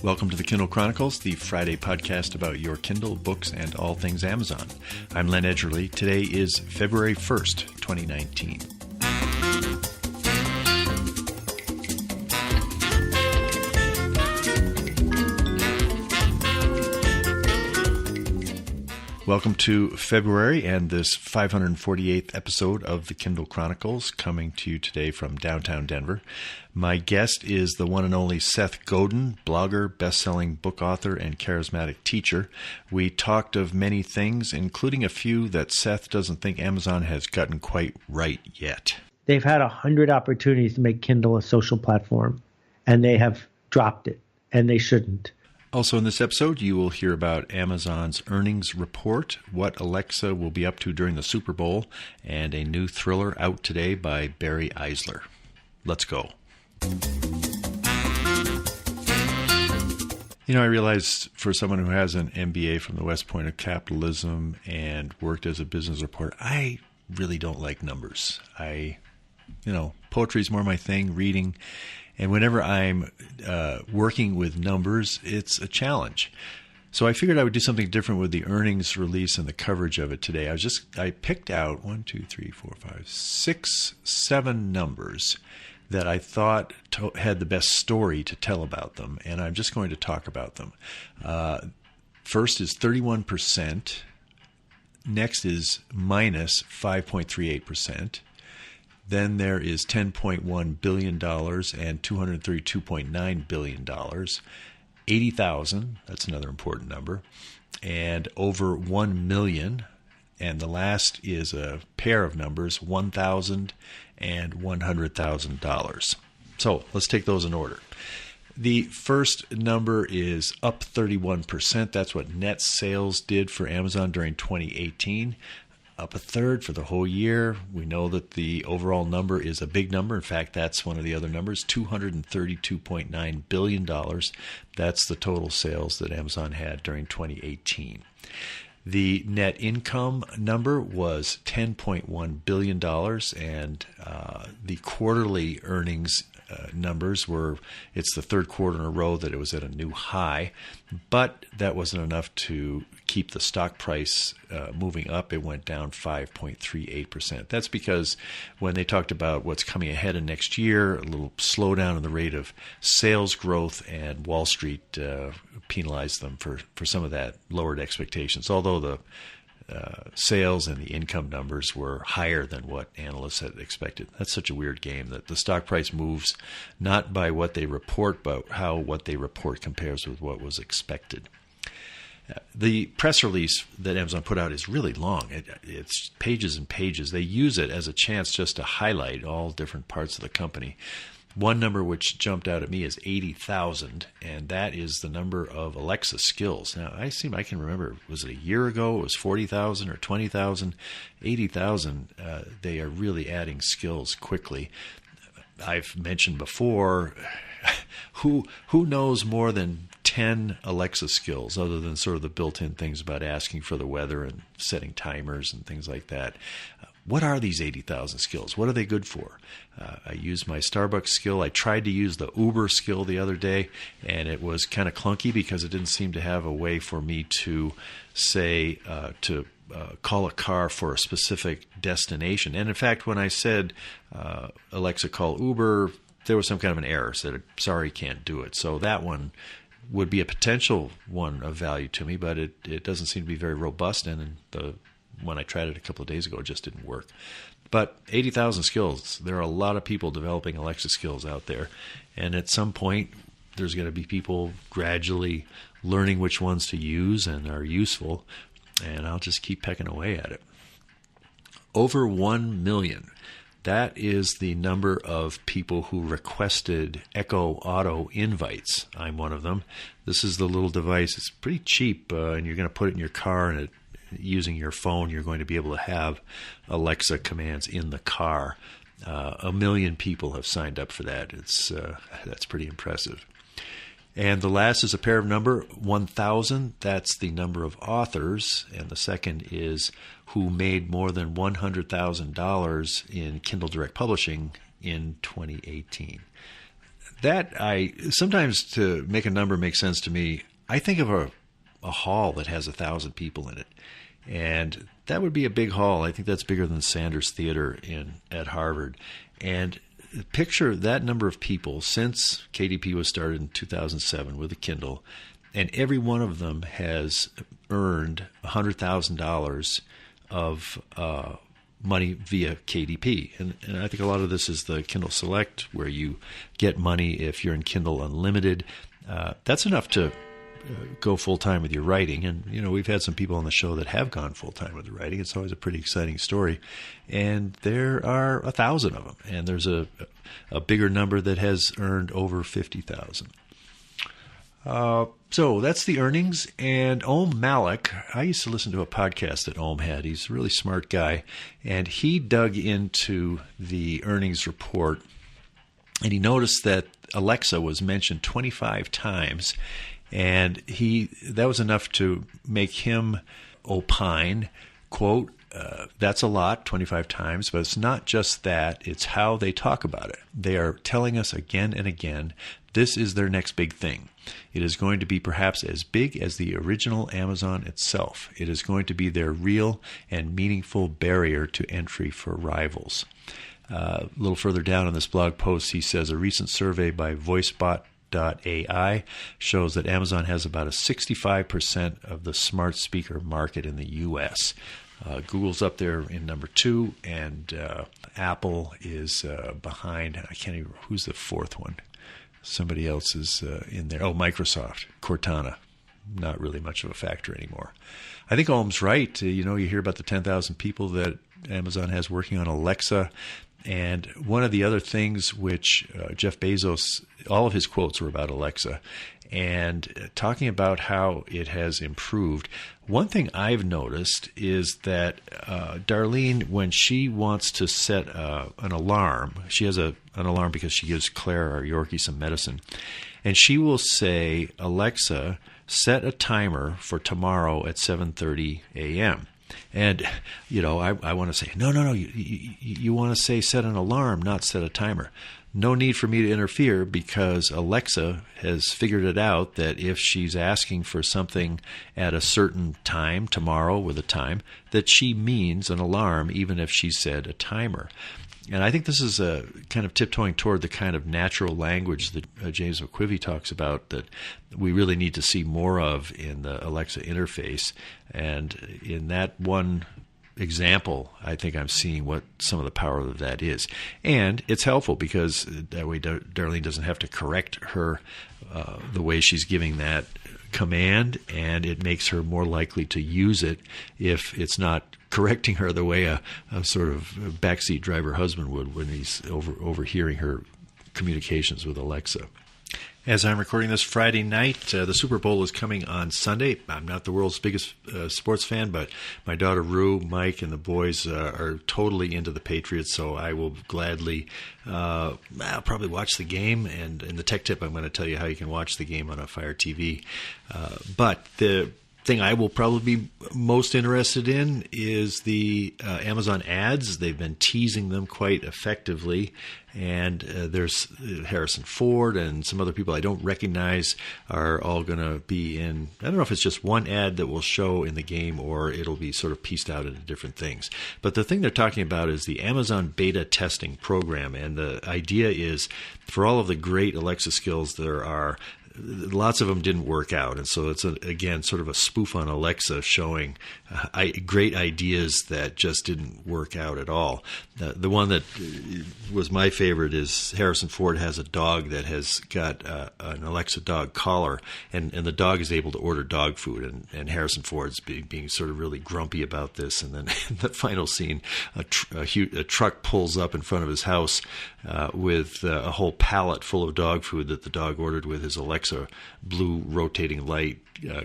Welcome to the Kindle Chronicles, the Friday podcast about your Kindle, books, and all things Amazon. I'm Len Edgerly. Today is February 1st, 2019. Welcome to February and this 548th episode of the Kindle Chronicles, coming to you today from downtown Denver. My guest is the one and only Seth Godin, blogger, best-selling book author, and charismatic teacher. We talked of many things, including a few that Seth doesn't think Amazon has gotten quite right yet. They've had 100 opportunities to make Kindle a social platform, and they have dropped it, and they shouldn't. Also in this episode, you will hear about Amazon's earnings report, what Alexa will be up to during the Super Bowl, and a new thriller out today by Barry Eisler. Let's go. You know, I realized for someone who has an MBA from the West Point of Capitalism and worked as a business reporter, I really don't like numbers. Poetry's more my thing, reading. And whenever I'm working with numbers, it's a challenge. So I figured I would do something different with the earnings release and the coverage of it today. I picked out 7 numbers that I thought had the best story to tell about them, and I'm just going to talk about them. First is 31%. Next is minus 5.38%. Then there is $10.1 billion and $232.9 billion. 80,000, that's another important number, and over 1 million. And the last is a pair of numbers, 1,000 and $100,000. So let's take those in order. The first number is up 31%. That's what net sales did for Amazon during 2018. Up a third for the whole year. We know that the overall number is a big number. In fact, that's one of the other numbers, $232.9 billion. That's the total sales that Amazon had during 2018. The net income number was $10.1 billion, and the quarterly earnings numbers were, it's the third quarter in a row that it was at a new high, but that wasn't enough to keep the stock price moving up. It went down 5.38%. That's because when they talked about what's coming ahead in next year, a little slowdown in the rate of sales growth, and Wall Street penalized them for some of that lowered expectations, although the sales and the income numbers were higher than what analysts had expected. That's such a weird game that the stock price moves not by what they report, but how what they report compares with what was expected. The press release that Amazon put out is really long. It's pages and pages. They use it as a chance just to highlight all different parts of the company. One number which jumped out at me is 80,000, and that is the number of Alexa skills. Now, I can remember, was it a year ago? It was 40,000 or 20,000? 80,000, they are really adding skills quickly. I've mentioned before, who knows more than 10 Alexa skills other than sort of the built-in things about asking for the weather and setting timers and things like that? What are these 80,000 skills? What are they good for? I use my Starbucks skill. I tried to use the Uber skill the other day, and it was kind of clunky because it didn't seem to have a way for me to say, call a car for a specific destination. And in fact, when I said, Alexa, call Uber, there was some kind of an error. It said, sorry, can't do it. So that one would be a potential one of value to me, but it doesn't seem to be very robust, and when I tried it a couple of days ago, it just didn't work. But 80,000 skills, there are a lot of people developing Alexa skills out there, and at some point, there's going to be people gradually learning which ones to use and are useful, and I'll just keep pecking away at it. Over 1 million. That is the number of people who requested Echo Auto invites. I'm one of them. This is the little device. It's pretty cheap, and you're going to put it in your car, and using your phone, you're going to be able to have Alexa commands in the car. 1 million people have signed up for that. That's pretty impressive. And the last is a pair of number, 1,000. That's the number of authors. And the second is who made more than $100,000 in Kindle Direct Publishing in 2018. sometimes to make a number make sense to me, I think of a hall that has 1,000 people in it. And that would be a big hall. I think that's bigger than Sanders Theater at Harvard. And picture that number of people since KDP was started in 2007 with a Kindle, and every one of them has earned $100,000 of money via KDP. And I think a lot of this is the Kindle Select, where you get money if you're in Kindle Unlimited. That's enough to go full-time with your writing. And, we've had some people on the show that have gone full-time with the writing. It's always a pretty exciting story. And there are 1,000 of them. And there's a bigger number that has earned over 50,000. So that's the earnings. And Om Malik, I used to listen to a podcast that Om had. He's a really smart guy. And he dug into the earnings report. And he noticed that Alexa was mentioned 25 times. And that was enough to make him opine, quote, that's a lot, 25 times, but it's not just that, it's how they talk about it. They are telling us again and again, this is their next big thing. It is going to be perhaps as big as the original Amazon itself. It is going to be their real and meaningful barrier to entry for rivals. A little further down in this blog post, he says, a recent survey by VoiceBot.ai shows that Amazon has about a 65% of the smart speaker market in the U.S. Google's up there in number 2, and Apple is behind. I can't even. Who's the fourth one? Somebody else is in there. Oh, Microsoft, Cortana. Not really much of a factor anymore. I think Ohm's right. You hear about the 10,000 people that Amazon has working on Alexa. And one of the other things which Jeff Bezos, all of his quotes were about Alexa, and talking about how it has improved. One thing I've noticed is that Darlene, when she wants to set an alarm, she has an alarm because she gives Claire, our Yorkie, some medicine, and she will say, Alexa, set a timer for tomorrow at 7:30 a.m. And, I want to say, no, you want to say set an alarm, not set a timer. No need for me to interfere, because Alexa has figured it out that if she's asking for something at a certain time tomorrow with a time, that she means an alarm, even if she said a timer. And I think this is a kind of tiptoeing toward the kind of natural language that James McQuivey talks about that we really need to see more of in the Alexa interface. And in that one example, I think I'm seeing what some of the power of that is. And it's helpful because that way Darlene doesn't have to correct her the way she's giving that command, and it makes her more likely to use it if it's not correcting her the way a sort of backseat driver husband would when he's overhearing her communications with Alexa. As I'm recording this Friday night, the Super Bowl is coming on Sunday. I'm not the world's biggest sports fan, but my daughter Rue, Mike, and the boys are totally into the Patriots, so I will gladly I'll probably watch the game. And in the tech tip, I'm going to tell you how you can watch the game on a Fire TV. But the thing I will probably be most interested in is the Amazon ads. They've been teasing them quite effectively. And there's Harrison Ford and some other people I don't recognize are all going to be in. I don't know if it's just one ad that will show in the game or it'll be sort of pieced out into different things. But the thing they're talking about is the Amazon beta testing program. And the idea is for all of the great Alexa skills there are, lots of them didn't work out. And so it's, again, sort of a spoof on Alexa showing great ideas that just didn't work out at all. The one that was my favorite is Harrison Ford has a dog that has got an Alexa dog collar, and the dog is able to order dog food. And Harrison Ford's being sort of really grumpy about this. And then in the final scene, a truck pulls up in front of his house with a whole pallet full of dog food that the dog ordered with his Alexa blue rotating light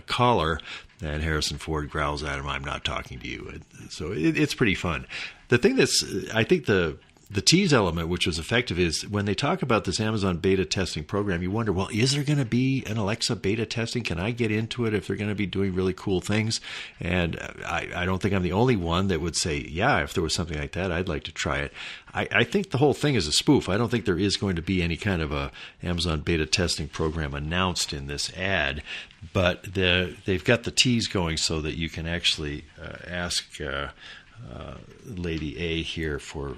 collar, and Harrison Ford growls at him, "I'm not talking to you." So it's pretty fun. The thing that's, I think the The tease element, which was effective, is when they talk about this Amazon beta testing program, you wonder, well, is there going to be an Alexa beta testing? Can I get into it if they're going to be doing really cool things? And I don't think I'm the only one that would say, yeah, if there was something like that, I'd like to try it. I think the whole thing is a spoof. I don't think there is going to be any kind of a Amazon beta testing program announced in this ad, but they've got the tease going so that you can actually ask Lady A here for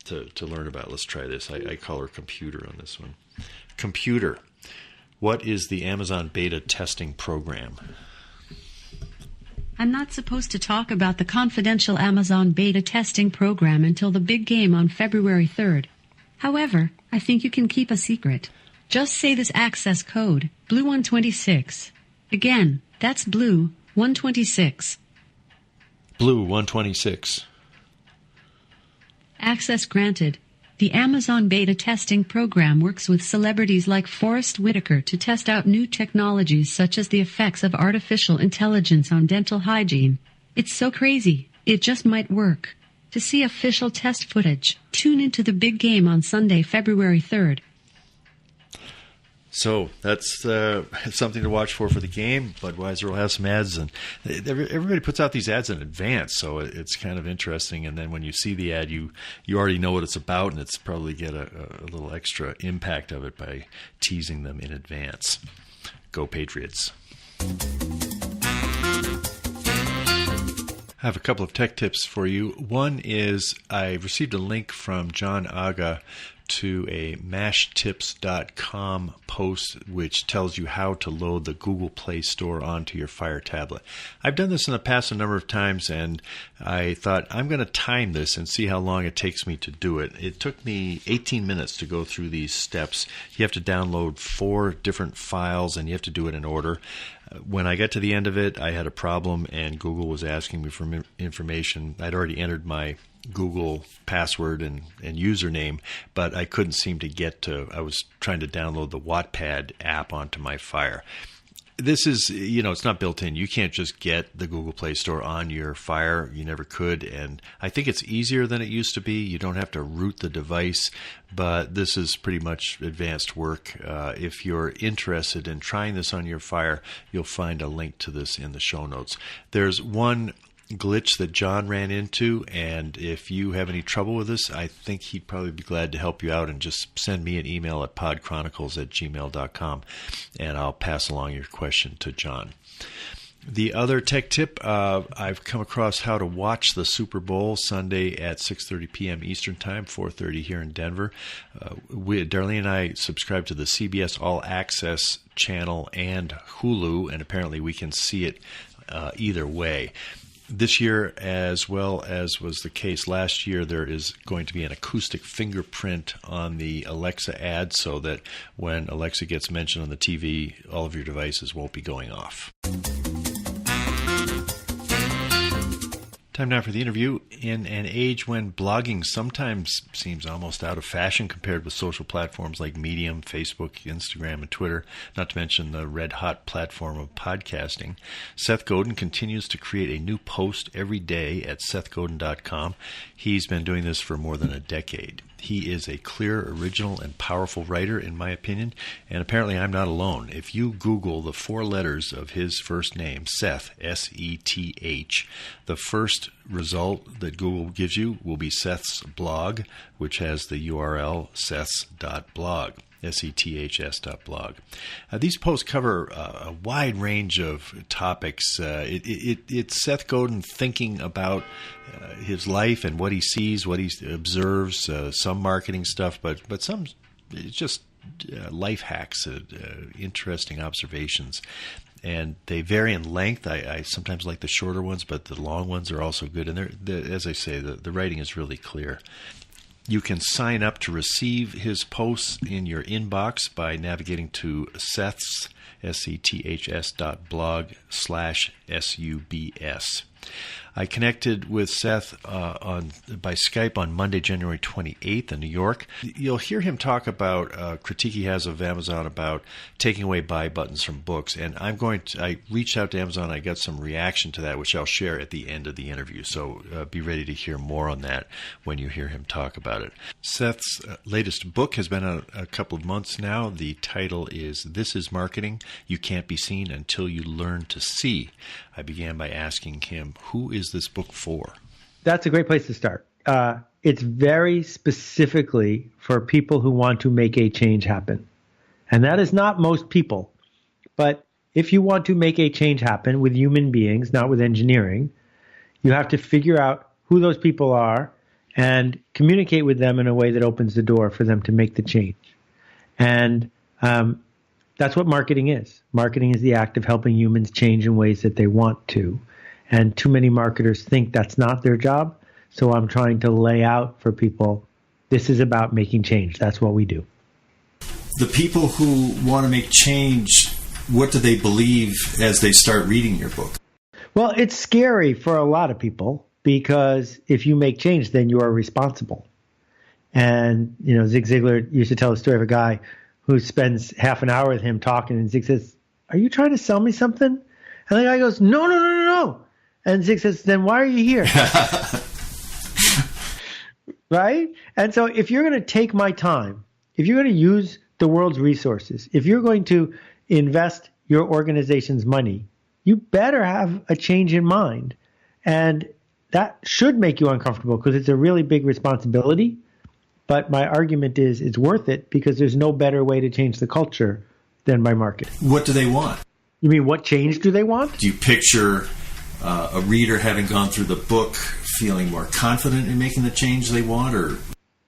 to learn about. Let's try this. I call her Computer on this one. Computer, what is the Amazon beta testing program? I'm not supposed to talk about the confidential Amazon beta testing program until the big game on February 3rd. However, I think you can keep a secret. Just say this access code, Blue126. Again, that's Blue126. Blue126. Access granted. The Amazon beta testing program works with celebrities like Forrest Whitaker to test out new technologies such as the effects of artificial intelligence on dental hygiene. It's so crazy, it just might work. To see official test footage, tune into the big game on Sunday, February 3rd. So that's something to watch for the game. Budweiser will have some ads, and everybody puts out these ads in advance, so it's kind of interesting. And then when you see the ad, you already know what it's about, and it's probably get a little extra impact of it by teasing them in advance. Go Patriots. I have a couple of tech tips for you. One is I received a link from John Aga to a mashtips.com post which tells you how to load the Google Play Store onto your Fire tablet. I've done this in the past a number of times, and I thought I'm going to time this and see how long it takes me to do it. It took me 18 minutes to go through these steps. You have to download 4 different files, and you have to do it in order. When I got to the end of it, I had a problem, and Google was asking me for information. I'd already entered my Google password and username, but I couldn't seem to get to. I was trying to download the Wattpad app onto my Fire. This is, it's not built in. You can't just get the Google Play Store on your Fire. You never could. And I think it's easier than it used to be. You don't have to root the device, but this is pretty much advanced work. If you're interested in trying this on your Fire, you'll find a link to this in the show notes. There's one glitch that John ran into, and if you have any trouble with this, I think he'd probably be glad to help you out, and just send me an email at podchronicles@gmail.com, and I'll pass along your question to John. The other tech tip, I've come across how to watch the Super Bowl Sunday at 6:30 p.m. Eastern Time, 4:30 here in Denver. Darlene and I subscribe to the CBS All Access channel and Hulu, and apparently we can see it either way. This year, as well as was the case last year, there is going to be an acoustic fingerprint on the Alexa ad so that when Alexa gets mentioned on the TV, all of your devices won't be going off. Time now for the interview. In an age when blogging sometimes seems almost out of fashion compared with social platforms like Medium, Facebook, Instagram, and Twitter, not to mention the red-hot platform of podcasting, Seth Godin continues to create a new post every day at sethgodin.com. He's been doing this for more than a decade. He is a clear, original, and powerful writer, in my opinion, and apparently I'm not alone. If you Google the 4 letters of his first name, Seth, S-E-T-H, the first result that Google gives you will be Seth's blog, which has the URL seths.blog. SETHS.blog. These posts cover a wide range of topics. It's Seth Godin thinking about his life and what he sees, what he observes, some marketing stuff, but some just life hacks, interesting observations. And they vary in length. I sometimes like the shorter ones, but the long ones are also good. And as I say, the writing is really clear. You can sign up to receive his posts in your inbox by navigating to Seth's, SETHS.blog/SUBS. I connected with Seth by Skype on Monday, January 28th in New York. You'll hear him talk about a critique he has of Amazon about taking away buy buttons from books. And I reached out to Amazon. I got some reaction to that, which I'll share at the end of the interview. So be ready to hear more on that when you hear him talk about it. Seth's latest book has been out a couple of months now. The title is This is Marketing. You Can't Be Seen Until You Learn to See. I began by asking him, who is this book for? That's a great place to start. It's very specifically for people who want to make a change happen. And that is not most people. But if you want to make a change happen with human beings, not with engineering, you have to figure out who those people are and communicate with them in a way that opens the door for them to make the change. And that's what marketing is. Marketing is the act of helping humans change in ways that they want to. And too many marketers think that's not their job. So I'm trying to lay out for people, this is about making change. That's what we do. The people who want to make change, what do they believe as they start reading your book? Well, it's scary for a lot of people because if you make change, then you are responsible. And, Zig Ziglar used to tell the story of a guy who spends half an hour with him talking, and Zig says, are you trying to sell me something? And the guy goes, no. And Zig says, then why are you here? Right? And so if you're going to take my time, if you're going to use the world's resources, if you're going to invest your organization's money, you better have a change in mind. And that should make you uncomfortable because it's a really big responsibility. But my argument is it's worth it because there's no better way to change the culture than by marketing. What do they want? You mean what change do they want? Do you picture a reader having gone through the book feeling more confident in making the change they want? Or?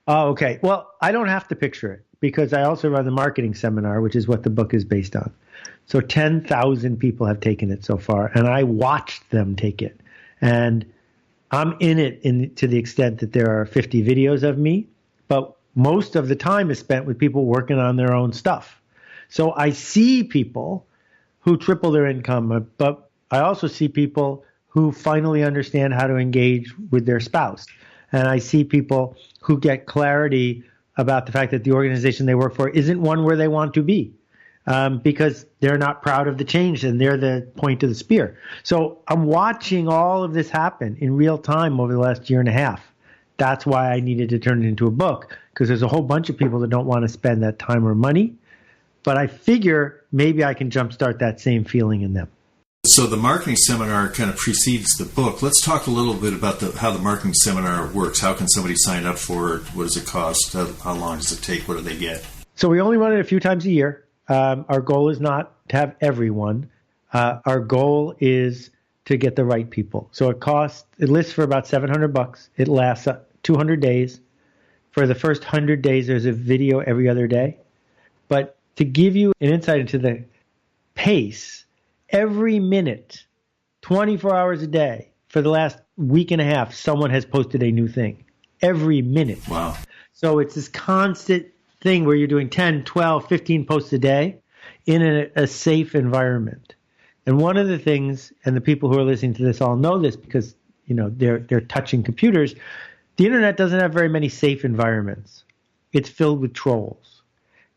Oh, okay. Well, I don't have to picture it because I also run the marketing seminar, which is what the book is based on. So 10,000 people have taken it so far, and I watched them take it. And I'm in it to the extent that there are 50 videos of me. But most of the time is spent with people working on their own stuff. So I see people who triple their income, but I also see people who finally understand how to engage with their spouse. And I see people who get clarity about the fact that the organization they work for isn't one where they want to be because they're not proud of the change and they're the point of the spear. So I'm watching all of this happen in real time over the last year and a half. That's why I needed to turn it into a book, because there's a whole bunch of people that don't want to spend that time or money. But I figure maybe I can jumpstart that same feeling in them. So the marketing seminar kind of precedes the book. Let's talk a little bit about how the marketing seminar works. How can somebody sign up for it? What does it cost? How long does it take? What do they get? So we only run it a few times a year. Our goal is not to have everyone. Our goal is to get the right people. So it lists for about $700. It lasts 200 days. For the first 100 days, there's a video every other day. But to give you an insight into the pace, every minute, 24 hours a day, for the last week and a half, someone has posted a new thing. Every minute. Wow. So it's this constant thing where you're doing 10, 12, 15 posts a day in a safe environment. And one of the things, and the people who are listening to this all know this because they're touching computers, the internet doesn't have very many safe environments. It's filled with trolls.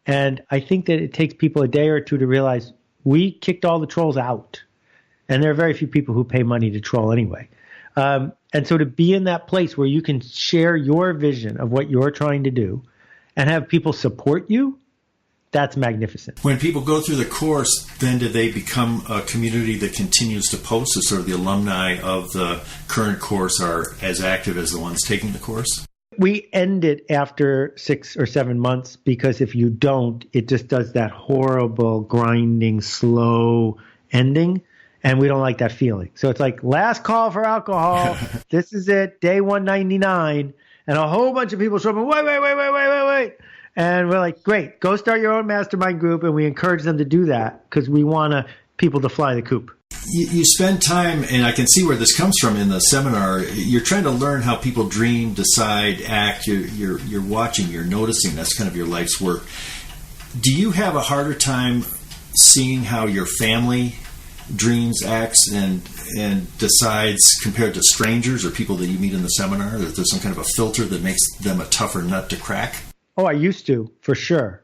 And I think that it takes people a day or two to realize we kicked all the trolls out. And there are very few people who pay money to troll anyway. And so to be in that place where you can share your vision of what you're trying to do and have people support you, that's magnificent. When people go through the course, then do they become a community that continues to post? So sort of the alumni of the current course are as active as the ones taking the course? We end it after 6 or 7 months because if you don't, it just does that horrible, grinding, slow ending. And we don't like that feeling. So it's like, last call for alcohol. This is it, day 199. And a whole bunch of people show up and wait. And we're like, great, go start your own mastermind group. And we encourage them to do that because we want people to fly the coop. You spend time, and I can see where this comes from in the seminar. You're trying to learn how people dream, decide, act. You're watching, you're noticing. That's kind of your life's work. Do you have a harder time seeing how your family dreams, acts, and decides, compared to strangers or people that you meet in the seminar, that there's some kind of a filter that makes them a tougher nut to crack? Oh, I used to, for sure.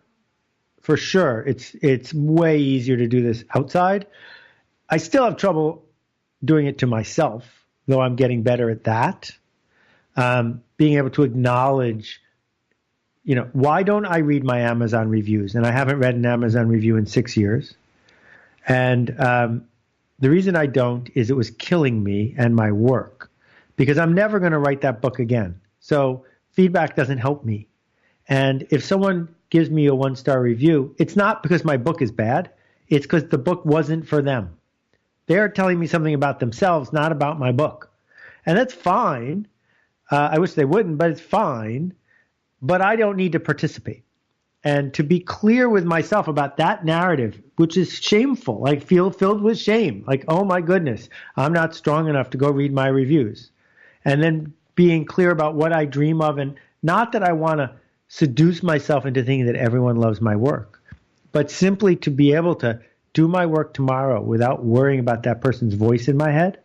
For sure. It's way easier to do this outside. I still have trouble doing it to myself, though I'm getting better at that. Being able to acknowledge, why don't I read my Amazon reviews? And I haven't read an Amazon review in 6 years. And the reason I don't is it was killing me and my work, because I'm never going to write that book again. So feedback doesn't help me. And if someone gives me a 1-star review, it's not because my book is bad. It's because the book wasn't for them. They're telling me something about themselves, not about my book. And that's fine. I wish they wouldn't, but it's fine. But I don't need to participate. And to be clear with myself about that narrative, which is shameful, like feel filled with shame, like, oh my goodness, I'm not strong enough to go read my reviews. And then being clear about what I dream of, and not that I want to seduce myself into thinking that everyone loves my work, but simply to be able to do my work tomorrow without worrying about that person's voice in my head.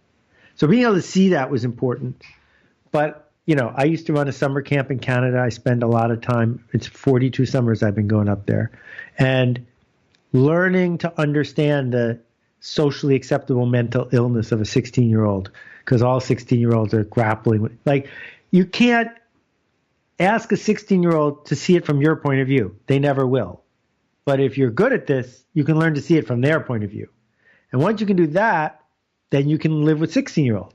So being able to see that was important. But I used to run a summer camp in Canada. I spend a lot of time. It's 42 summers I've been going up there. And learning to understand the socially acceptable mental illness of a 16-year-old, because all 16-year-olds are grappling with, you can't ask a 16-year-old to see it from your point of view. They never will. But if you're good at this, you can learn to see it from their point of view. And once you can do that, then you can live with 16-year-olds.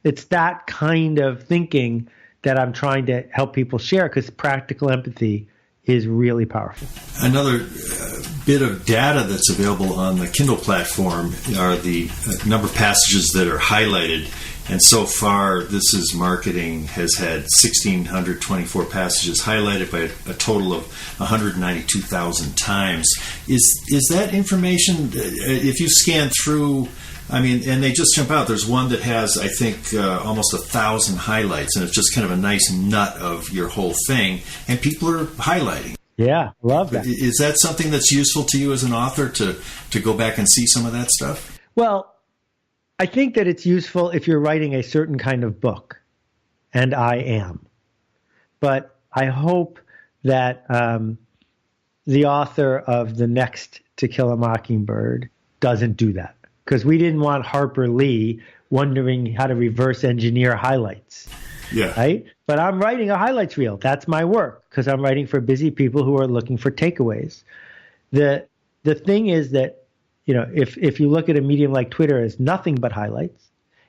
It's that kind of thinking that I'm trying to help people share, because practical empathy is really powerful. Another bit of data that's available on the Kindle platform are the number of passages that are highlighted. And so far, This Is Marketing has had 1,624 passages highlighted by a total of 192,000 times. Is that information, if you scan through, and they just jump out. There's one that has, I think, almost 1,000 highlights, and it's just kind of a nice nut of your whole thing, and people are highlighting. Yeah, love that. Is that something that's useful to you as an author to go back and see some of that stuff? Well, I think that it's useful if you're writing a certain kind of book, and I am. But I hope that the author of the next To Kill a Mockingbird doesn't do that, because we didn't want Harper Lee wondering how to reverse engineer highlights. Yeah. Right? But I'm writing a highlights reel. That's my work, because I'm writing for busy people who are looking for takeaways. The thing is that, if you look at a medium like Twitter as nothing but highlights,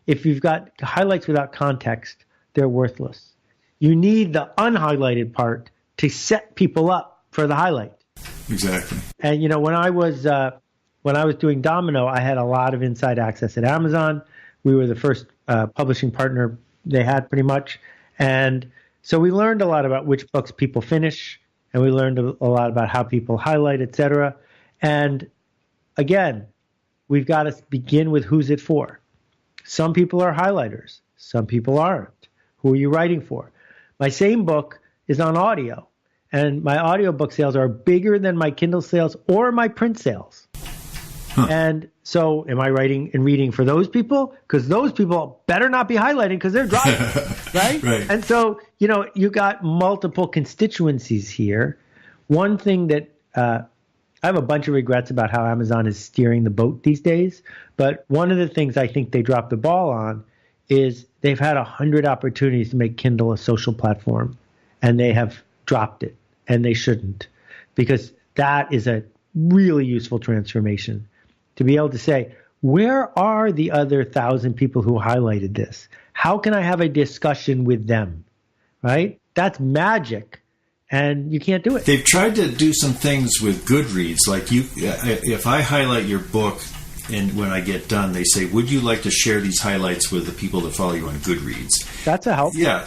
if you've got highlights without context, they're worthless. You need the unhighlighted part to set people up for the highlight. Exactly. And, when I was doing Domino, I had a lot of inside access at Amazon. We were the first publishing partner they had, pretty much. And so we learned a lot about which books people finish, and we learned a lot about how people highlight, et cetera. And again, we've got to begin with who's it for. Some people are highlighters. Some people aren't. Who are you writing for? My same book is on audio, and my audiobook sales are bigger than my Kindle sales or my print sales. Huh. And so am I writing and reading for those people? Because those people better not be highlighting, because they're driving, right? Right? And so, you got multiple constituencies here. One thing that I have a bunch of regrets about how Amazon is steering the boat these days. But one of the things I think they dropped the ball on is they've had 100 opportunities to make Kindle a social platform, and they have dropped it, and they shouldn't, because that is a really useful transformation. To be able to say, where are the other 1,000 people who highlighted this? How can I have a discussion with them? Right? That's magic, and you can't do it. They've tried to do some things with Goodreads. Like if I highlight your book, and when I get done, they say, would you like to share these highlights with the people that follow you on Goodreads? That's a help. Yeah.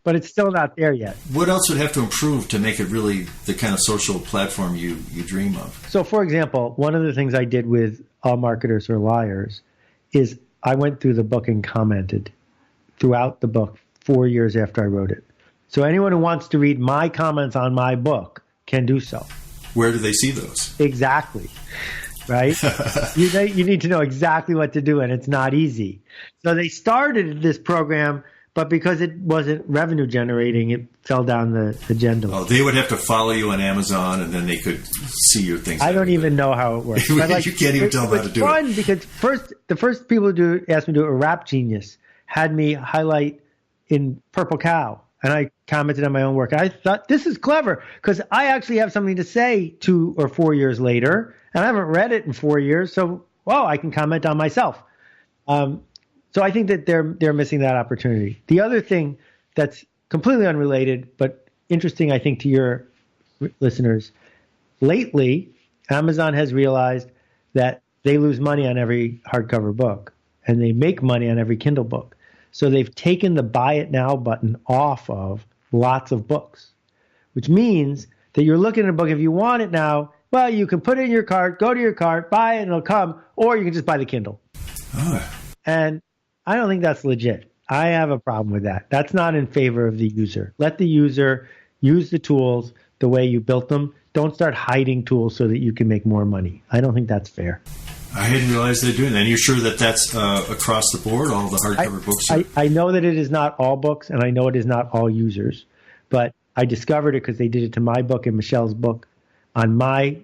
But it's still not there yet. What else would have to improve to make it really the kind of social platform you dream of? So, for example, one of the things I did with All Marketers Are Liars is I went through the book and commented throughout the book 4 years after I wrote it. So anyone who wants to read my comments on my book can do so. Where do they see those? Exactly. right? You need to know exactly what to do, and it's not easy. So they started this program, but because it wasn't revenue generating, it fell down the agenda. Oh, they would have to follow you on Amazon, and then they could see your things. I don't even know how it works. But you can't even tell them how to do it. It's fun because the first people to ask me to do a Rap Genius had me highlight in Purple Cow, and I commented on my own work. I thought, this is clever, because I actually have something to say 2 or 4 years later, and I haven't read it in 4 years, so, I can comment on myself. So I think that they're missing that opportunity. The other thing that's completely unrelated, but interesting, I think, to your listeners, lately, Amazon has realized that they lose money on every hardcover book, and they make money on every Kindle book. So they've taken the buy it now button off of lots of books, which means that you're looking at a book. If you want it now, well, you can put it in your cart, go to your cart, buy it, and it'll come, or you can just buy the Kindle. Oh. And I don't think that's legit. I have a problem with that. That's not in favor of the user. Let the user use the tools the way you built them. Don't start hiding tools so that you can make more money. I don't think that's fair. I hadn't realized they're doing that. And you're sure that that's across the board, all the hardcover books? I know that it is not all books, and I know it is not all users. But I discovered it because they did it to my book and Michelle's book on my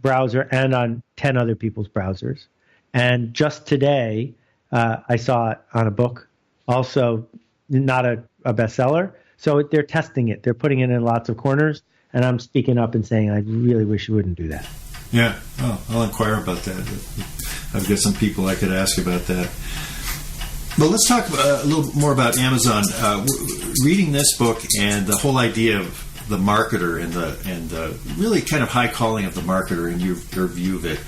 browser and on 10 other people's browsers. And just today, I saw it on a book, also not a bestseller. So they're testing it. They're putting it in lots of corners. And I'm speaking up and saying, I really wish you wouldn't do that. Yeah, I'll inquire about that. I've got some people I could ask about that. But let's talk a little more about Amazon. Reading this book and the whole idea of the marketer and the really kind of high calling of the marketer and your view of it.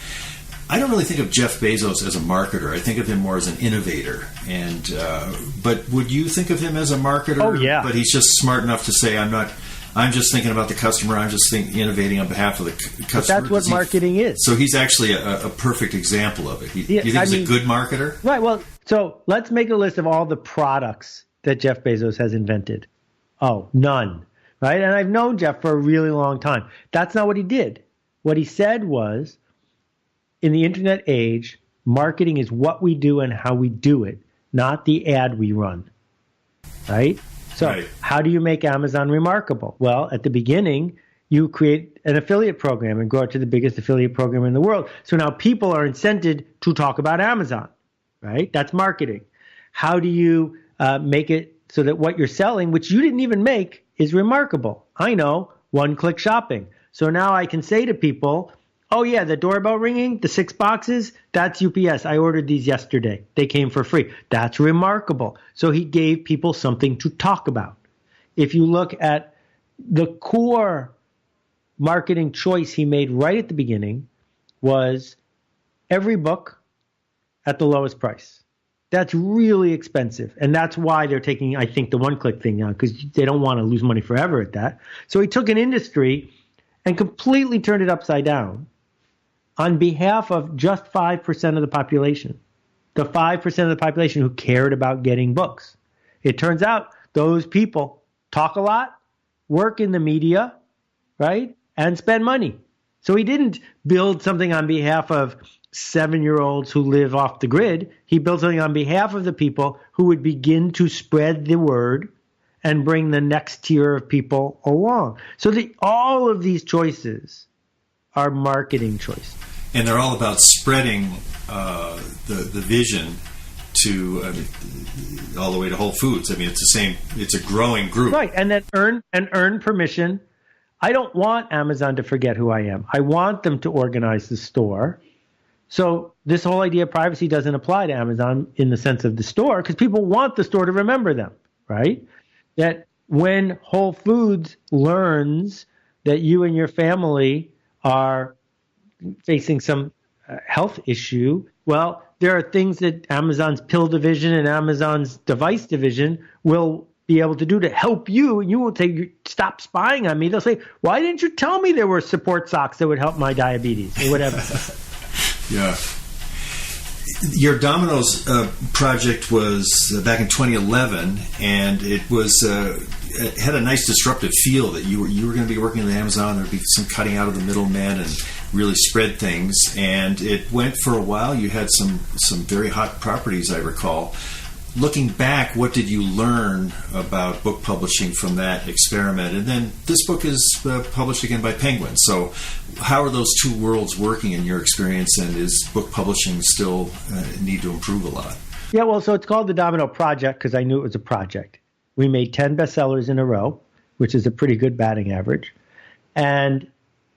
I don't really think of Jeff Bezos as a marketer. I think of him more as an innovator. And but would you think of him as a marketer? Oh, yeah. But he's just smart enough to say, I'm just thinking about the customer. I'm just innovating on behalf of the customer. But that's what marketing is. So he's actually a perfect example of it. You think he's a good marketer? Right. Well, so let's make a list of all the products that Jeff Bezos has invented. Oh, none. Right? And I've known Jeff for a really long time. That's not what he did. What he said was, in the internet age, marketing is what we do and how we do it, not the ad we run. Right? So How do you make Amazon remarkable? Well, at the beginning, you create an affiliate program and grow it to the biggest affiliate program in the world. So now people are incented to talk about Amazon, right? That's marketing. How do you make it so that what you're selling, which you didn't even make, is remarkable? I know, one-click shopping. So now I can say to people, oh, yeah, the doorbell ringing, the 6 boxes, that's UPS. I ordered these yesterday. They came for free. That's remarkable. So he gave people something to talk about. If you look at the core marketing choice he made right at the beginning was every book at the lowest price. That's really expensive. And that's why they're taking, I think, the one-click thing now, because they don't want to lose money forever at that. So he took an industry and completely turned it upside down on behalf of just 5% of the population, the 5% of the population who cared about getting books. It turns out those people talk a lot, work in the media, right, and spend money. So he didn't build something on behalf of 7-year-olds who live off the grid. He built something on behalf of the people who would begin to spread the word and bring the next tier of people along. So all of these choices are marketing choices. And they're all about spreading the vision to all the way to Whole Foods. I mean, it's the same. It's a growing group, right? And then earn permission. I don't want Amazon to forget who I am. I want them to organize the store. So this whole idea of privacy doesn't apply to Amazon in the sense of the store, because people want the store to remember them, right? That when Whole Foods learns that you and your family are facing some health issue, well, there are things that Amazon's pill division and Amazon's device division will be able to do to help you. And you won't say, stop spying on me. They'll say, why didn't you tell me there were support socks that would help my diabetes or whatever? Yeah. Your Dominoes project was back in 2011, and it had a nice disruptive feel that you were going to be working at Amazon. There'd be some cutting out of the middlemen and really spread things. And it went for a while. You had some very hot properties, I recall. Looking back, what did you learn about book publishing from that experiment? And then this book is published again by Penguin. So how are those two worlds working in your experience, and is book publishing still need to improve a lot? Yeah, well, so it's called the Domino Project because I knew it was a project. We made 10 bestsellers in a row, which is a pretty good batting average. And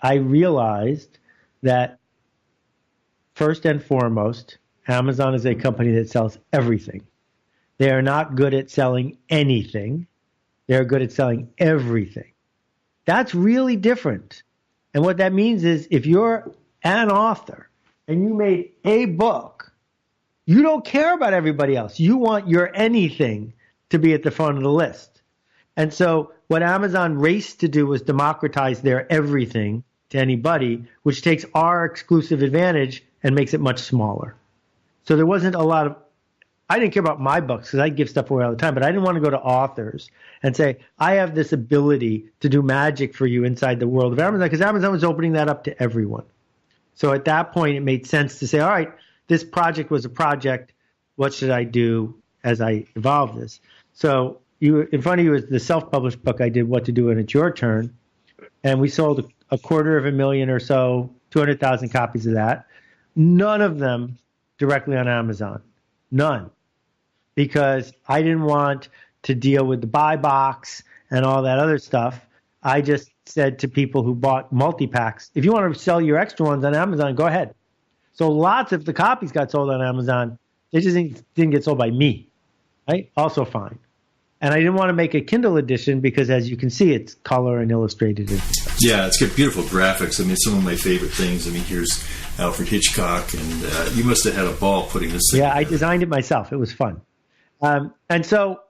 I realized that first and foremost, Amazon is a company that sells everything. They are not good at selling anything. They're good at selling everything. That's really different. And what that means is if you're an author and you made a book, you don't care about everybody else. You want your anything to be at the front of the list. And so what Amazon raced to do was democratize their everything to anybody, which takes our exclusive advantage and makes it much smaller. So there wasn't a lot of, I didn't care about my books because I give stuff away all the time, but I didn't want to go to authors and say, I have this ability to do magic for you inside the world of Amazon, because Amazon was opening that up to everyone. So at that point, it made sense to say, all right, this project was a project. What should I do as I evolve this? So in front of you is the self-published book I did, What to Do When It's Your Turn. And we sold 250,000 or so, 200,000 copies of that. None of them directly on Amazon. None. Because I didn't want to deal with the buy box and all that other stuff. I just said to people who bought multi-packs, if you want to sell your extra ones on Amazon, go ahead. So lots of the copies got sold on Amazon. They just didn't get sold by me, right? Also fine. And I didn't want to make a Kindle edition because, as you can see, it's color and illustrated. And stuff. Yeah, it's got beautiful graphics. I mean, some of my favorite things. I mean, here's Alfred Hitchcock, and you must have had a ball putting this thing together. I designed it myself. It was fun. And so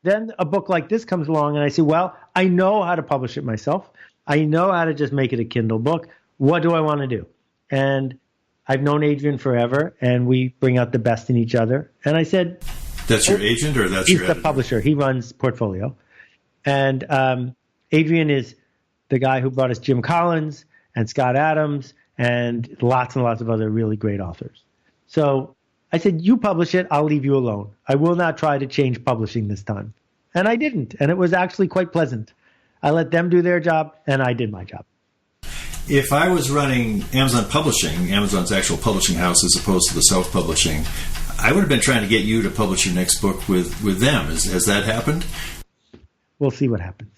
then a book like this comes along, and I say, well, I know how to publish it myself. I know how to just make it a Kindle book. What do I want to do? And I've known Adrian forever, and we bring out the best in each other. And I said... That's your agent, or that's your editor? He's the publisher. He runs Portfolio. And Adrian is the guy who brought us Jim Collins and Scott Adams and lots of other really great authors. So I said, you publish it, I'll leave you alone. I will not try to change publishing this time. And I didn't. And it was actually quite pleasant. I let them do their job, and I did my job. If I was running Amazon Publishing, Amazon's actual publishing house as opposed to the self-publishing, I would have been trying to get you to publish your next book with them. Has that happened? We'll see what happens.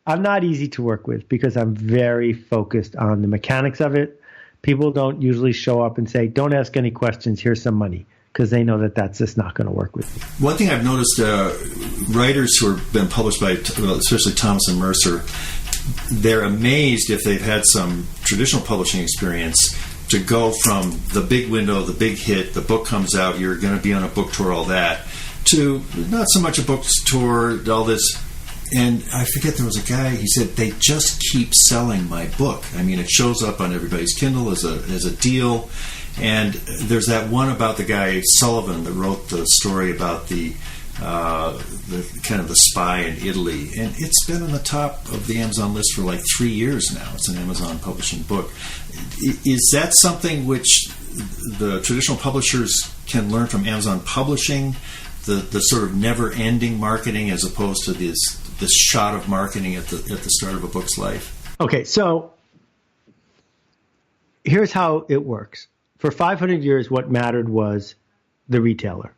I'm not easy to work with because I'm very focused on the mechanics of it. People don't usually show up and say, don't ask any questions, here's some money, because they know that that's just not going to work with me. One thing I've noticed, writers who have been published by, especially Thomas and Mercer, they're amazed if they've had some traditional publishing experience to go from the big window, the big hit, the book comes out, you're going to be on a book tour, all that, to not so much a book tour, all this. And I forget, there was a guy, he said, they just keep selling my book. I mean, it shows up on everybody's Kindle as a deal. And there's that one about the guy Sullivan that wrote the story about the kind of the spy in Italy, and it's been on the top of the Amazon list for like 3 years now. It's an Amazon publishing book. Is that something which the traditional publishers can learn from Amazon publishing, the sort of never-ending marketing as opposed to this shot of marketing at the start of a book's life? Okay, so here's how it works. For 500 years, what mattered was the retailer.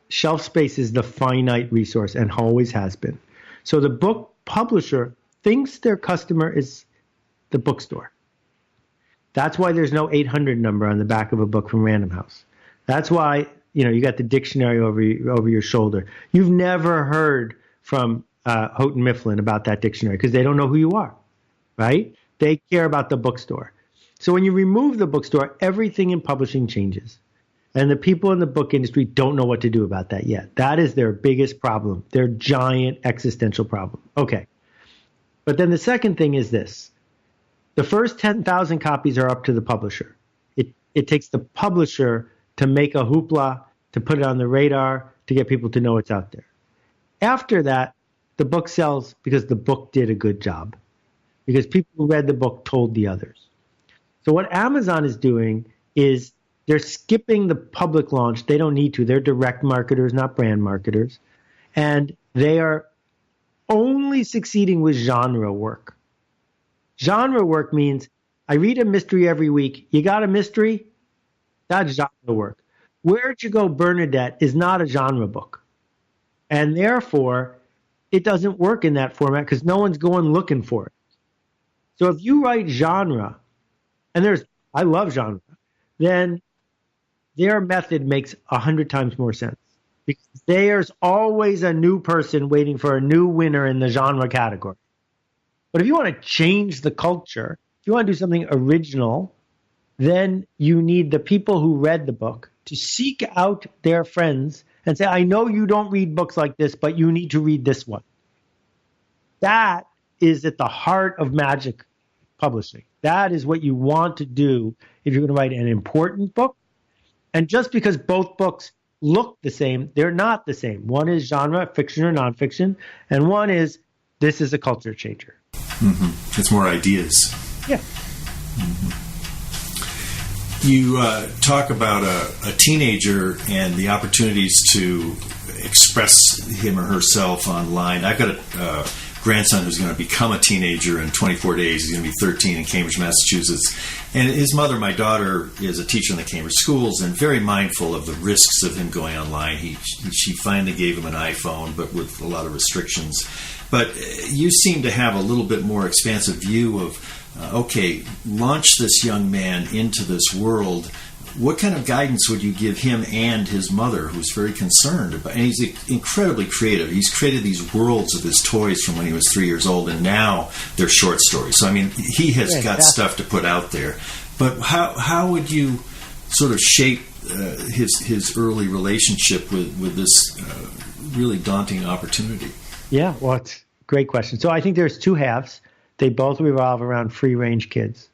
Shelf space is the finite resource and always has been. So the book publisher thinks their customer is the bookstore. That's why there's no 800 number on the back of a book from Random House. That's why, you got the dictionary over your shoulder. You've never heard from Houghton Mifflin about that dictionary because they don't know who you are, right? They care about the bookstore. So when you remove the bookstore, everything in publishing changes. And the people in the book industry don't know what to do about that yet. That is their biggest problem, their giant existential problem. Okay. But then the second thing is this. The first 10,000 copies are up to the publisher. it takes the publisher to make a hoopla, to put it on the radar, to get people to know it's out there. After that, the book sells because the book did a good job, because people who read the book told the others. So what Amazon is doing is they're skipping the public launch. They don't need to. They're direct marketers, not brand marketers. And they are only succeeding with genre work. Genre work means I read a mystery every week. You got a mystery? That's genre work. Where'd You Go, Bernadette is not a genre book. And therefore, it doesn't work in that format because no one's going looking for it. So if you write genre, and I love genre, then their method makes 100 times more sense. Because there's always a new person waiting for a new winner in the genre category. But if you want to change the culture, if you want to do something original, then you need the people who read the book to seek out their friends and say, I know you don't read books like this, but you need to read this one. That is at the heart of magic publishing. That is what you want to do if you're going to write an important book. And just because both books look the same, they're not the same. One is genre, fiction or nonfiction, and one is this is a culture changer. Mm-hmm. It's more ideas. Yeah. Mm-hmm. You talk about a teenager and the opportunities to express him or herself online. I've got a grandson who's going to become a teenager in 24 days. He's going to be 13 in Cambridge, Massachusetts. And his mother, my daughter, is a teacher in the Cambridge schools and very mindful of the risks of him going online. She finally gave him an iPhone, but with a lot of restrictions. But you seem to have a little bit more expansive view of, launch this young man into this world. What kind of guidance would you give him and his mother, who's very concerned about, and he's incredibly creative. He's created these worlds of his toys from when he was 3 years old, and now they're short stories. So, I mean, he has got stuff to put out there. But how would you sort of shape his early relationship with this really daunting opportunity? Yeah, well, it's a great question. So I think there's two halves. They both revolve around free-range kids.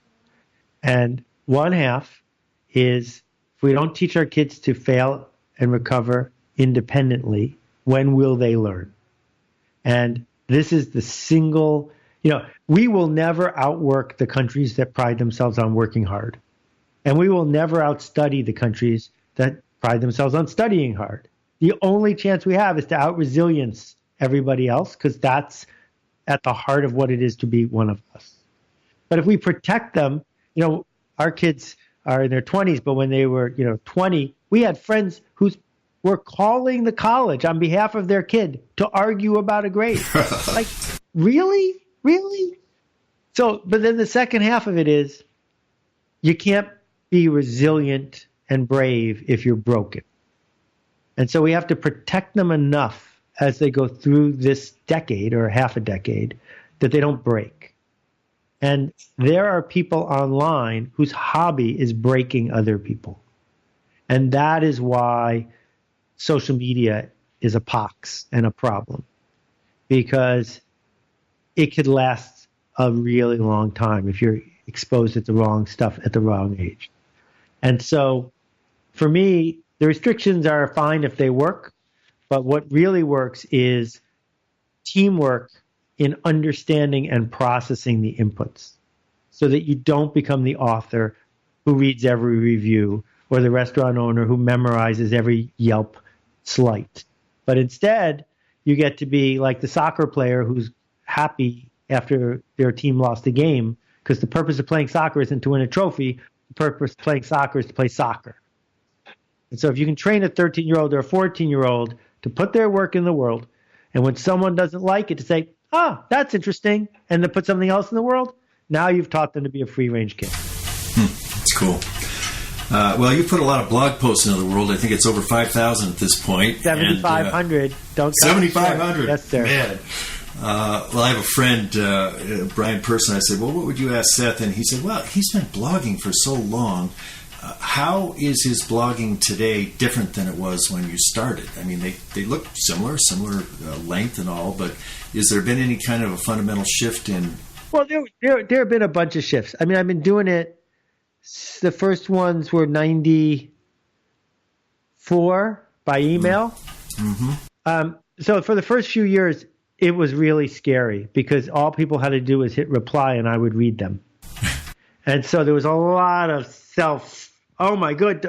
And one half is if we don't teach our kids to fail and recover independently, when will they learn? And this is the single, we will never outwork the countries that pride themselves on working hard. And we will never outstudy the countries that pride themselves on studying hard. The only chance we have is to out-resilience everybody else, because that's at the heart of what it is to be one of us. But if we protect them, our kids are in their 20s, but when they were, 20, we had friends who were calling the college on behalf of their kid to argue about a grade. Like, really? Really? So, but then the second half of it is you can't be resilient and brave if you're broken. And so we have to protect them enough as they go through this decade or half a decade that they don't break. And there are people online whose hobby is breaking other people. And that is why social media is a pox and a problem, because it could last a really long time if you're exposed to the wrong stuff at the wrong age. And so for me, the restrictions are fine if they work, but what really works is teamwork in understanding and processing the inputs so that you don't become the author who reads every review or the restaurant owner who memorizes every Yelp slight. But instead, you get to be like the soccer player who's happy after their team lost a game, because the purpose of playing soccer isn't to win a trophy. The purpose of playing soccer is to play soccer. And so if you can train a 13-year-old or a 14-year-old to put their work in the world, and when someone doesn't like it, to say, that's interesting, and to put something else in the world, now you've taught them to be a free-range kid. That's cool. Well, you put a lot of blog posts into the world. I think it's over 5,000 at this point. 7,500. Don't 7,500. Yes, sir. Man. Well, I have a friend, Brian Person. I said, well, what would you ask Seth? And he said, well, he's been blogging for so long. How is his blogging today different than it was when you started? I mean, they look similar length and all, but has there been any kind of a fundamental shift in? Well, there have been a bunch of shifts. I mean, I've been doing it The first ones were 94 by email. Mm-hmm. So for the first few years, it was really scary because all people had to do was hit reply and I would read them. And so there was a lot of oh my God,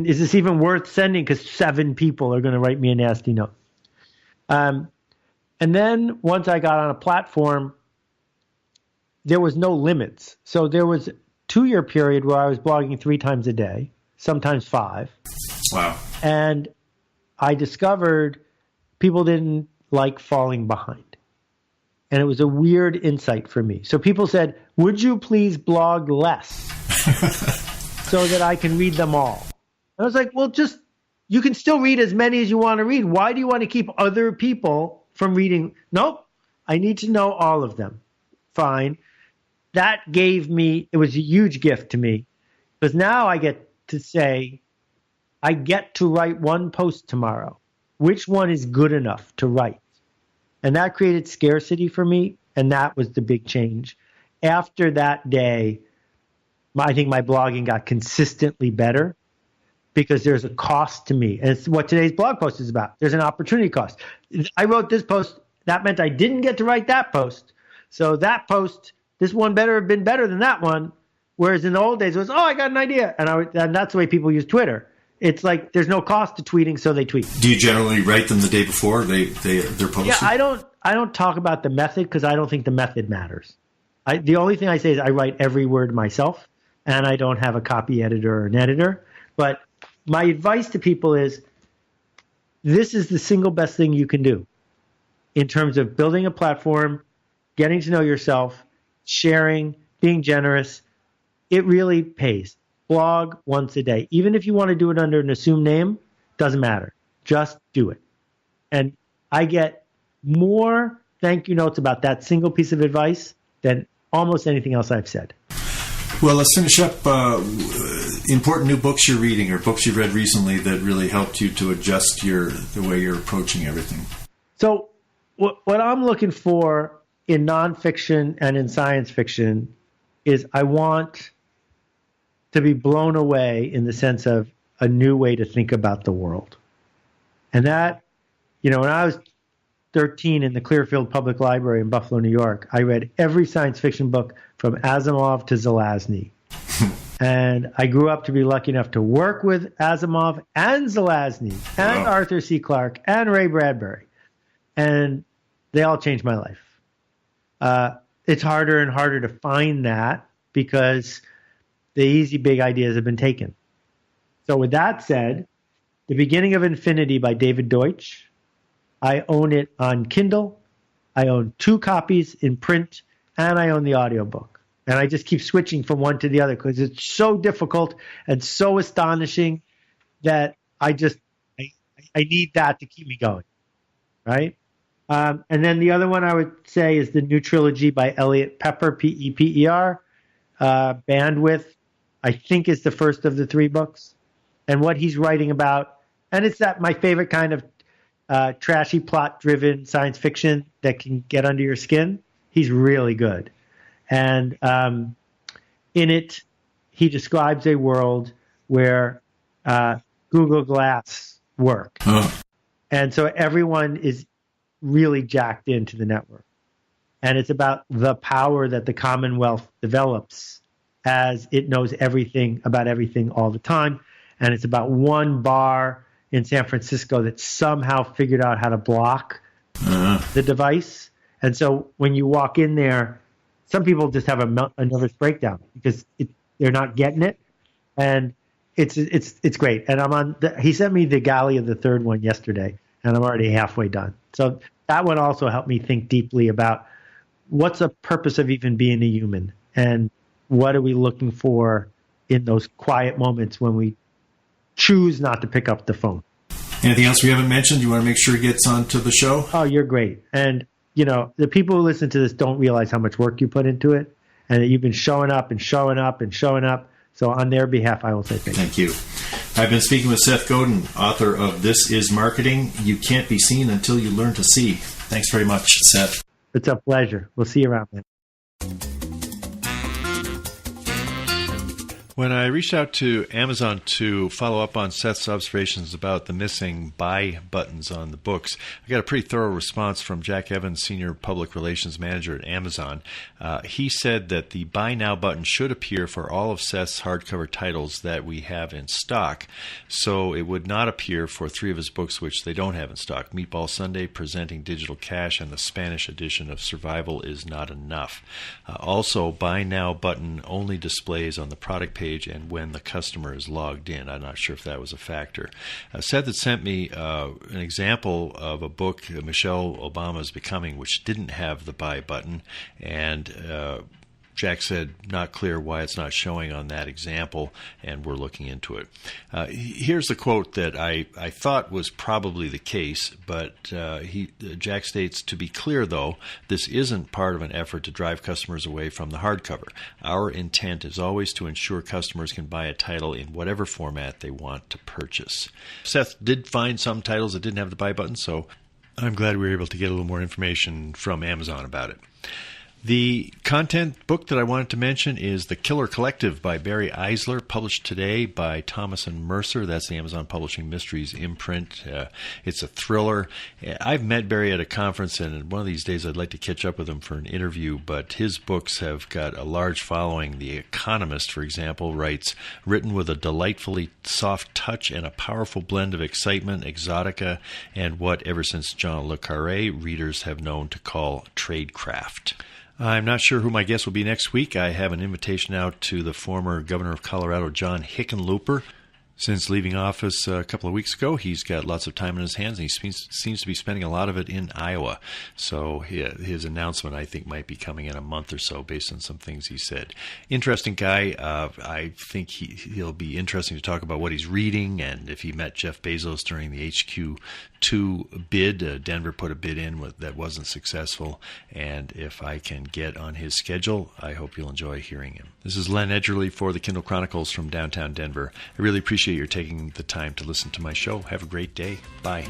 is this even worth sending? Because 7 people are going to write me a nasty note. And then once I got on a platform, there was no limits. So there was a 2-year period where I was blogging 3 times a day, sometimes 5. Wow. And I discovered people didn't like falling behind. And it was a weird insight for me. So people said, would you please blog less so that I can read them all? And I was like, well, you can still read as many as you want to read. Why do you want to keep other people from reading? Nope, I need to know all of them. Fine. That it was a huge gift to me because now I get to say, I get to write 1 post tomorrow. Which one is good enough to write? And that created scarcity for me, and that was the big change. After that day, I think my blogging got consistently better because there's a cost to me. And it's what today's blog post is about. There's an opportunity cost. I wrote this post. That meant I didn't get to write that post. So that post, this one better have been better than that one. Whereas in the old days, it was, I got an idea. And that's the way people use Twitter. It's like there's no cost to tweeting, so they tweet. Do you generally write them the day before they're posted? Yeah, I don't talk about the method because I don't think the method matters. The only thing I say is I write every word myself, and I don't have a copy editor or an editor. But my advice to people is this is the single best thing you can do in terms of building a platform, getting to know yourself, sharing, being generous. It really pays. Blog once a day. Even if you want to do it under an assumed name, doesn't matter. Just do it. And I get more thank you notes about that single piece of advice than almost anything else I've said. Well, let's finish up. Important new books you're reading or books you've read recently that really helped you to adjust the way you're approaching everything. So what I'm looking for in nonfiction and in science fiction is I want to be blown away in the sense of a new way to think about the world. And that, when I was 13 in the Clearfield Public Library in Buffalo, New York, I read every science fiction book from Asimov to Zelazny. And I grew up to be lucky enough to work with Asimov and Zelazny and Arthur C. Clarke and Ray Bradbury. And they all changed my life. It's harder and harder to find that because the easy big ideas have been taken. So with that said, The Beginning of Infinity by David Deutsch, I own it on Kindle. I own 2 copies in print, and I own the audiobook. And I just keep switching from one to the other because it's so difficult and so astonishing that I need that to keep me going, right? And then the other one I would say is the new trilogy by Eliot Peper, P-E-P-E-R, Bandwidth, I think is the first of the 3 books. And what he's writing about, and it's my favorite kind of trashy plot-driven science fiction that can get under your skin. He's really good. And in it, he describes a world where Google Glass work. And so everyone is really jacked into the network. And it's about the power that the Commonwealth develops as it knows everything about everything all the time. And it's about one bar in San Francisco that somehow figured out how to block the device. And so when you walk in there, some people just have a nervous breakdown because they're not getting it. And it's great. And he sent me the galley of the 3rd one yesterday, and I'm already halfway done. So that one also helped me think deeply about what's the purpose of even being a human, and what are we looking for in those quiet moments when we choose not to pick up the phone. Anything else we haven't mentioned you want to make sure gets onto the show? Oh, you're great. And, the people who listen to this don't realize how much work you put into it, and that you've been showing up and showing up and showing up. So on their behalf, I will say thank you. I've been speaking with Seth Godin, author of This Is Marketing. You can't be seen until you learn to see. Thanks very much, Seth. It's a pleasure. We'll see you around, man. When I reached out to Amazon to follow up on Seth's observations about the missing buy buttons on the books, I got a pretty thorough response from Jack Evans, Senior Public Relations Manager at Amazon. He said that the Buy Now button should appear for all of Seth's hardcover titles that we have in stock, so it would not appear for 3 of his books which they don't have in stock: Meatball Sunday, Presenting Digital Cash, and the Spanish edition of Survival Is Not Enough. Also, Buy Now button only displays on the product page and when the customer is logged in. I'm not sure if that was a factor. Seth had sent me an example of a book, Michelle Obama's Becoming, which didn't have the buy button, and Jack said not clear why it's not showing on that example, and we're looking into it. Here's the quote that I thought was probably the case, but Jack states, "To be clear, though, this isn't part of an effort to drive customers away from the hardcover. Our intent is always to ensure customers can buy a title in whatever format they want to purchase." Seth did find some titles that didn't have the buy button, so I'm glad we were able to get a little more information from Amazon about it. The content book that I wanted to mention is The Killer Collective by Barry Eisler, published today by Thomas and Mercer. That's the Amazon Publishing Mysteries imprint. It's a thriller. I've met Barry at a conference, and one of these days I'd like to catch up with him for an interview, but his books have got a large following. The Economist, for example, writes, "Written with a delightfully soft touch and a powerful blend of excitement, exotica, and what, ever since John le Carré, readers have known to call tradecraft." I'm not sure who my guest will be next week. I have an invitation out to the former governor of Colorado, John Hickenlooper. Since leaving office a couple of weeks ago, he's got lots of time in his hands, and he seems to be spending a lot of it in Iowa. So his announcement, I think, might be coming in a month or so based on some things he said. Interesting guy. I think he'll be interesting to talk about what he's reading, and if he met Jeff Bezos during the HQ2 bid. Denver put a bid in that wasn't successful, and if I can get on his schedule, I hope you'll enjoy hearing him. This is Len Edgerly for the Kindle Chronicles from downtown Denver. I really appreciate your taking the time to listen to my show. Have a great day. Bye.